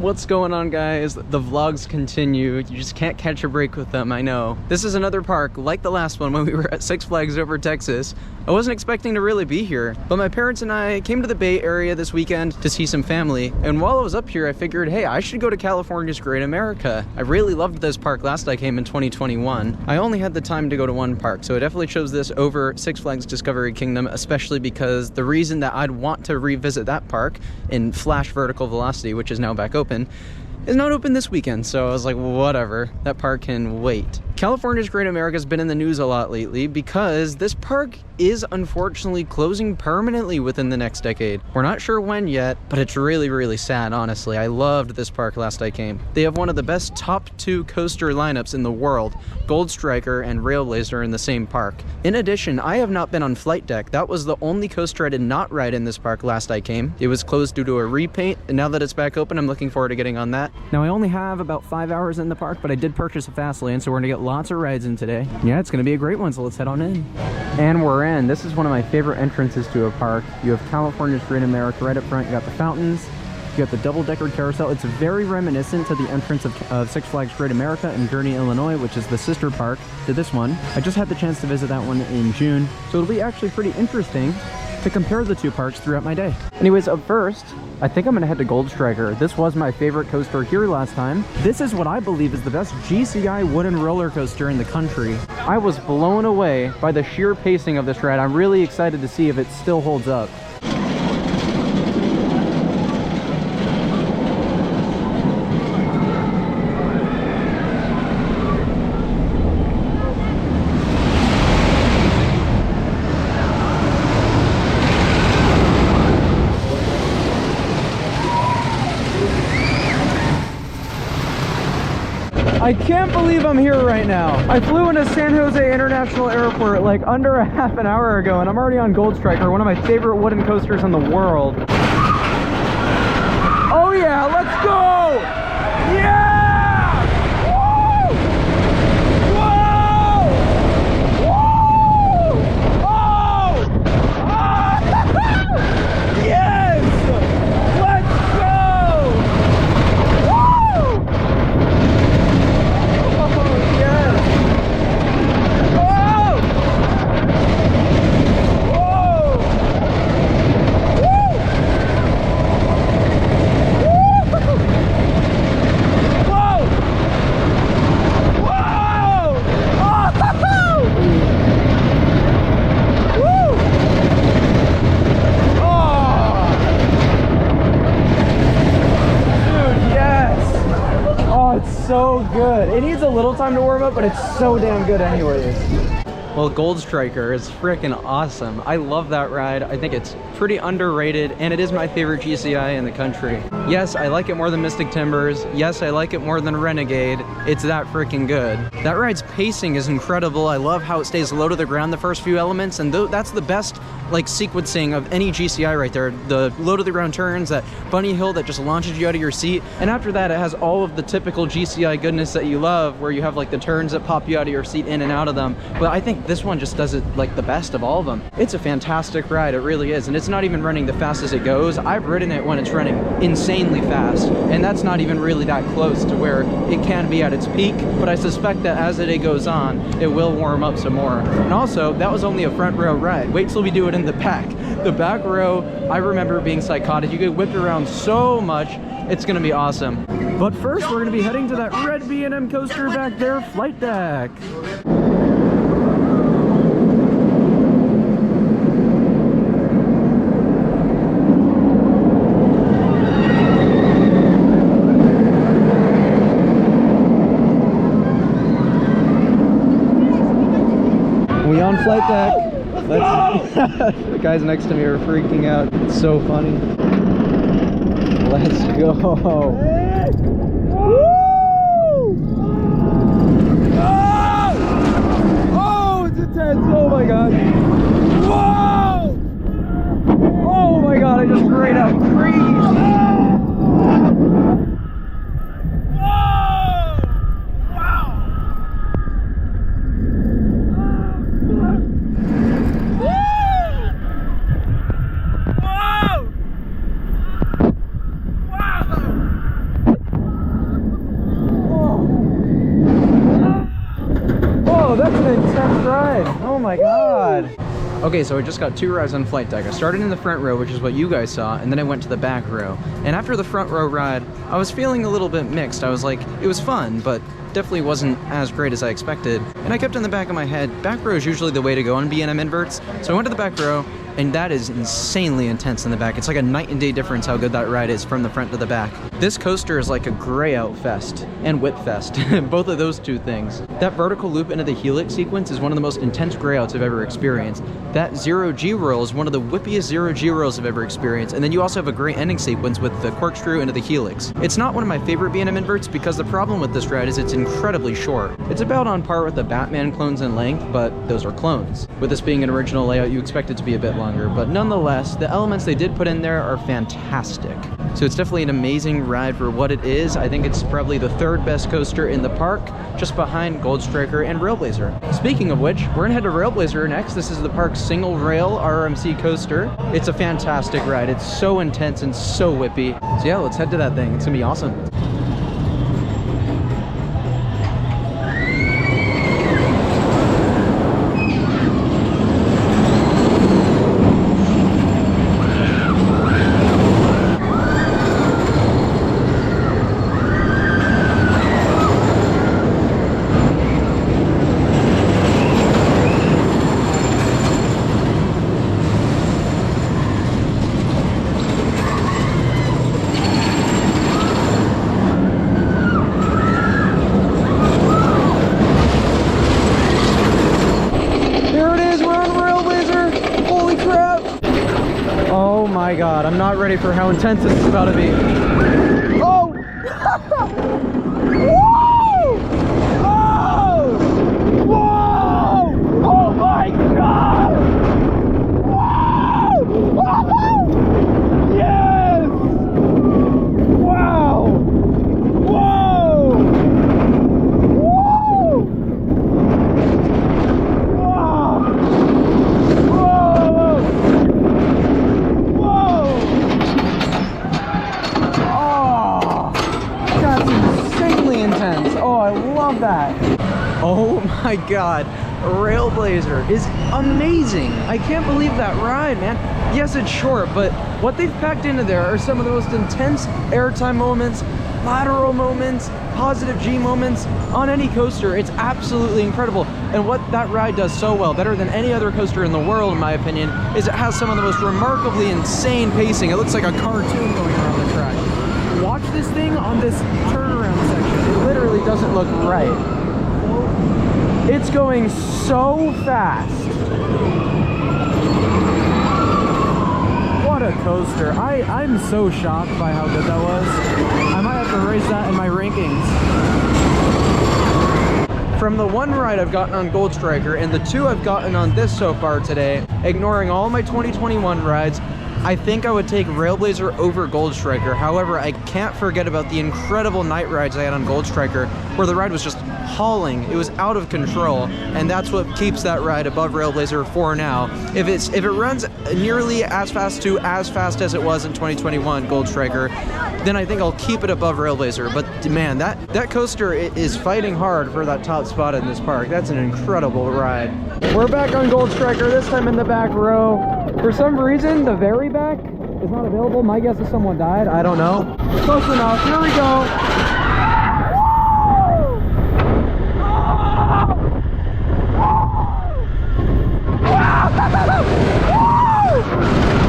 What's going on, guys? The vlogs continue. You just can't catch a break with them, I know. This is another park like the last one when we were at Six Flags over Texas. I wasn't expecting to really be here, but my parents and I came to the Bay Area this weekend to see some family, and while I was up here I figured, hey, I should go to California's Great America. I really loved this park last I came in 2021. I only had the time to go to one park, so I definitely chose this over Six Flags Discovery Kingdom, especially because the reason that I'd want to revisit that park in Flash Vertical Velocity, which is now back open, is not open this weekend. So I was like, whatever, that park can wait. California's Great America has been in the news a lot lately because this park is unfortunately closing permanently within the next decade. We're not sure when yet, but it's really, really sad, honestly. I loved this park last I came. They have one of the best top 2 coaster lineups in the world, Gold Striker and RailBlazer in the same park. In addition, I have not been on Flight Deck. That was the only coaster I did not ride in this park last I came. It was closed due to a repaint, and now that it's back open, I'm looking forward to getting on that. Now, I only have about 5 hours in the park, but I did purchase a fast lane, so we're gonna get lots of rides in today. Yeah, it's gonna be a great one, so let's head on in. And we're in. This is one of my favorite entrances to a park. You have California's Great America right up front. You got the fountains, you got the double-decker carousel. It's very reminiscent to the entrance of Six Flags Great America in Gurnee, Illinois, which is the sister park to this one. I just had the chance to visit that one in June, so it'll be actually pretty interesting to compare the two parks throughout my day. Anyways, up first, I think I'm gonna head to Gold Striker. This was my favorite coaster here last time. This is what I believe is the best GCI wooden roller coaster in the country. I was blown away by the sheer pacing of this ride. I'm really excited to see if it still holds up. I can't believe I'm here right now. I flew into San Jose International Airport like under a half an hour ago, and I'm already on Gold Striker, one of my favorite wooden coasters in the world. Oh yeah, let's go! Yeah! Woo! Whoa! Whoa! Oh! Ah! Yes! Let's go! Woo! So good. It needs a little time to warm up, but it's so damn good anyways. Well, Gold Striker is freaking awesome. I love that ride. I think it's pretty underrated, and it is my favorite GCI in the country. Yes, I like it more than Mystic Timbers. Yes, I like it more than Renegade. It's that freaking good. That ride's pacing is incredible. I love how it stays low to the ground the first few elements, and that's the best like sequencing of any GCI right there. The low to the ground turns, that bunny hill that just launches you out of your seat, and after that it has all of the typical GCI goodness that you love, where you have like the turns that pop you out of your seat in and out of them. But I think this one just does it like the best of all of them. It's a fantastic ride, it really is, and it's not even running the fastest it goes. I've ridden it when it's running insanely fast, and that's not even really that close to where it can be at its peak, but I suspect that as the day goes on, it will warm up some more. And also, that was only a front row ride. Wait till we do it in the back. The back row, I remember being psychotic. You get whipped around so much. It's gonna be awesome. But first, we're gonna be heading to that red B&M coaster back there, Flight Deck. We on Flight Deck. The guys next to me are freaking out. It's so funny. Let's go. Woo! Oh, it's intense. Oh my god. Whoa! Oh my god, I just straight up freeze. Okay, so I just got 2 rides on flight deck. I started in the front row, which is what you guys saw, and then I went to the back row. And after the front row ride, I was feeling a little bit mixed. I was like, it was fun, but definitely wasn't as great as I expected. And I kept in the back of my head, back row is usually the way to go on B&M inverts. So I went to the back row, and that is insanely intense in the back. It's like a night and day difference how good that ride is from the front to the back. This coaster is like a gray out fest and whip fest, both of those two things. That vertical loop into the helix sequence is one of the most intense gray outs I've ever experienced. That zero G roll is one of the whippiest zero G rolls I've ever experienced. And then you also have a great ending sequence with the corkscrew into the helix. It's not one of my favorite B&M inverts because the problem with this ride is it's incredibly short. It's about on par with the Batman clones in length, but those are clones. With this being an original layout, you expect it to be a bit longer, but nonetheless, the elements they did put in there are fantastic. So it's definitely an amazing ride for what it is. I think it's probably the 3rd best coaster in the park, just behind Gold Striker and RailBlazer. Speaking of which, we're gonna head to RailBlazer next. This is the park's single rail RMC coaster. It's a fantastic ride. It's so intense and so whippy. So yeah, let's head to that thing. It's gonna be awesome. God, I'm not ready for how intense this is about to be. Oh! Whoa! Oh! Whoa! Oh my God! Whoa! Oh! Yes! Wow! Whoa! Whoa! That. Oh my God, RailBlazer is amazing. I can't believe that ride, man. Yes, it's short, but what they've packed into there are some of the most intense airtime moments, lateral moments, positive G moments on any coaster. It's absolutely incredible. And what that ride does so well, better than any other coaster in the world, in my opinion, is it has some of the most remarkably insane pacing. It looks like a cartoon going around the track. Watch this thing on this turnaround section. It literally doesn't look right. It's going so fast. What a coaster. I'm so shocked by how good that was. I might have to raise that in my rankings. From the 1 ride I've gotten on Gold Striker and the 2 I've gotten on this so far today, ignoring all my 2021 rides, I think I would take RailBlazer over Gold Striker. However, I can't forget about the incredible night rides I had on Gold Striker, where the ride was just hauling. It was out of control, and that's what keeps that ride above RailBlazer for now. If it runs nearly as fast as it was in 2021 Gold Striker, then I think I'll keep it above RailBlazer. But man, that coaster is fighting hard for that top spot in this park. That's an incredible ride. We're back on Gold Striker, this time in the back row. For some reason, the very back is not available. My guess is someone died. I don't know. Close enough. Here we go.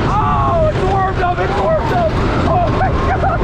Oh, it's warmed up. It's warmed up. Oh my God.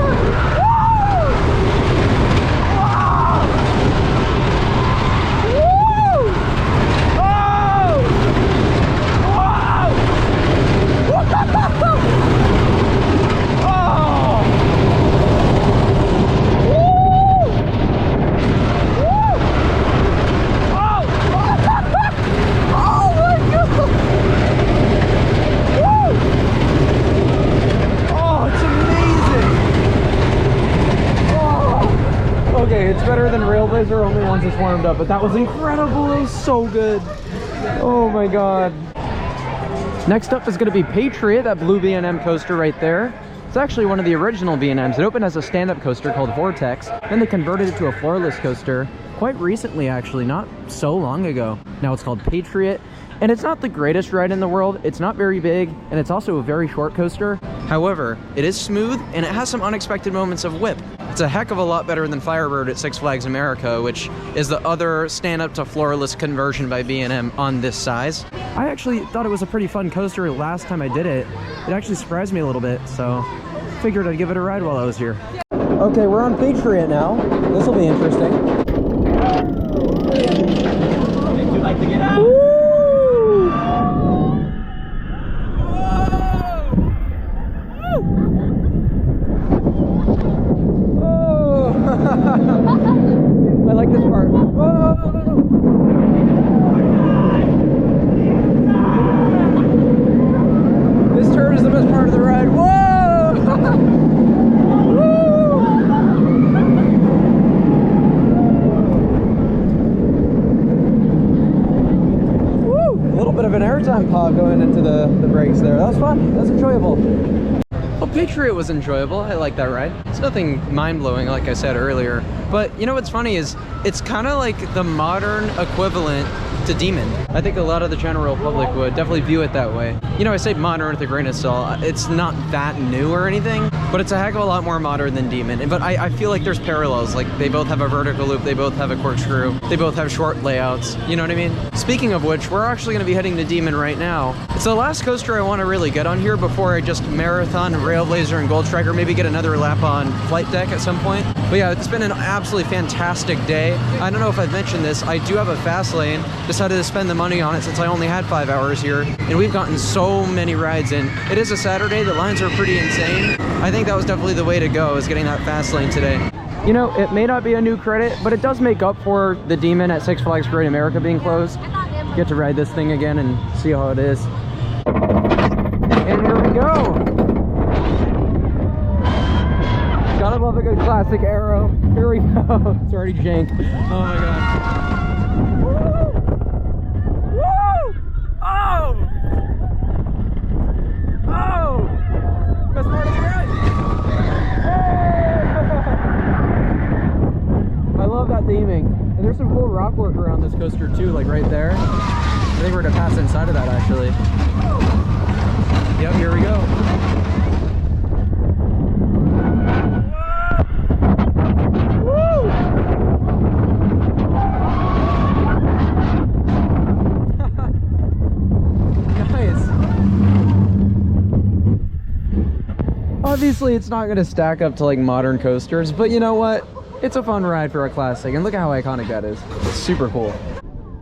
Okay, it's better than RailBlazer only once it's warmed up, but that was incredible. It was so good. Oh my God. Next up is going to be Patriot, that blue B&M coaster right there. It's actually one of the original B&Ms. It opened as a stand-up coaster called Vortex, then they converted it to a floorless coaster quite recently, actually, not so long ago. Now it's called Patriot, And it's not the greatest ride in the world. It's not very big, and it's also a very short coaster. However, it is smooth, and it has some unexpected moments of whip. It's a heck of a lot better than Firebird at Six Flags America, which is the other stand-up to floorless conversion by B&M on this size. I actually thought it was a pretty fun coaster last time I did it. It actually surprised me a little bit, so figured I'd give it a ride while I was here. Okay, we're on Patriot now. This will be interesting. Would you like to get out? Woo! I like this part. Whoa! This turn is the best part of the ride. Whoa! Woo! A little bit of an airtime pop going into the brakes there. That was fun. That was enjoyable. Well, Patriot was enjoyable. I like that ride. It's nothing mind-blowing, like I said earlier. But you know what's funny is it's kind of like the modern equivalent to Demon. I think a lot of the general public would definitely view it that way. You know, I say modern with a grain of salt. It's not that new or anything, but it's a heck of a lot more modern than Demon. But I feel like there's parallels. Like, they both have a vertical loop, they both have a corkscrew, they both have short layouts. You know what I mean? Speaking of which, we're actually going to be heading to Demon right now. It's the last coaster I want to really get on here before I just marathon RailBlazer and Gold Striker, maybe get another lap on Flight Deck at some point. But yeah, it's been an absolutely fantastic day. I don't know if I've mentioned this, I do have a fast lane. Decided to spend the money on it since I only had 5 hours here, and we've gotten so many rides in. It is a Saturday, the lines are pretty insane. I think that was definitely the way to go, is getting that fast lane today. You know, it may not be a new credit, but it does make up for the Demon at Six Flags Great America being closed. Get to ride this thing again and see how it is. And here we go! Gotta love a good classic arrow. Here we go. It's already janked. Oh my god. Theming. And there's some cool rock work around this coaster too, like right there. I think we're gonna pass inside of that actually. Yep, here we go. Woo! Nice. Obviously it's not gonna stack up to like modern coasters, but you know what? It's a fun ride for a classic, and look at how iconic that is. It's super cool.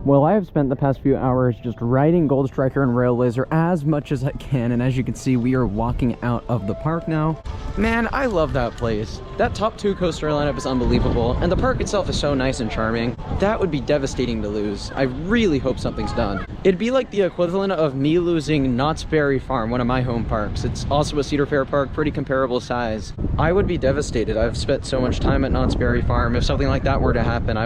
Well, I have spent the past few hours just riding Gold Striker and RailBlazer as much as I can, and as you can see, we are walking out of the park now. Man, I love that place. That top 2 coaster lineup is unbelievable, and the park itself is so nice and charming. That would be devastating to lose. I really hope something's done. It'd be like the equivalent of me losing Knott's Berry Farm, one of my home parks. It's also a Cedar Fair park, pretty comparable size. I would be devastated. I've spent so much time at Knott's Berry Farm. If something like that were to happen, I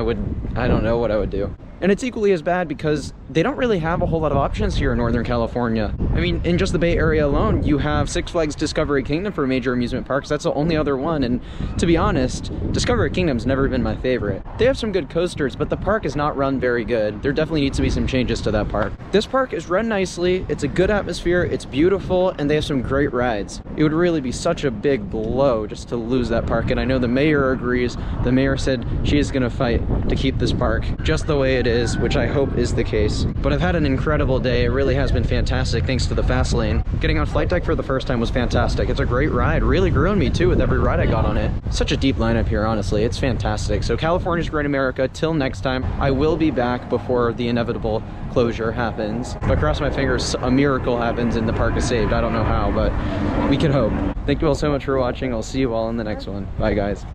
don't know what I would do. And it's equally as bad because they don't really have a whole lot of options here in Northern California. I mean, in just the Bay Area alone, you have Six Flags Discovery Kingdom for major amusement parks. That's the only other one, and to be honest, Discovery Kingdom's never been my favorite. They have some good coasters, but the park is not run very good. There definitely needs to be some changes to that park. This park is run nicely, it's a good atmosphere, it's beautiful, and they have some great rides. It would really be such a big blow just to lose that park, and I know the mayor agrees. The mayor said she is gonna fight to keep this park just the way it is, which I hope is the case. But I've had an incredible day. It really has been fantastic thanks to the fast lane. Getting on Flight Deck for the first time was fantastic. It's a great ride. Really grew on me too with every ride I got on it. Such a deep lineup here, honestly. It's fantastic. So California's Great America, till next time. I will be back before the inevitable closure happens. But cross my fingers, a miracle happens and the park is saved. I don't know how, but we can hope. Thank you all so much for watching. I'll see you all in the next one. Bye guys.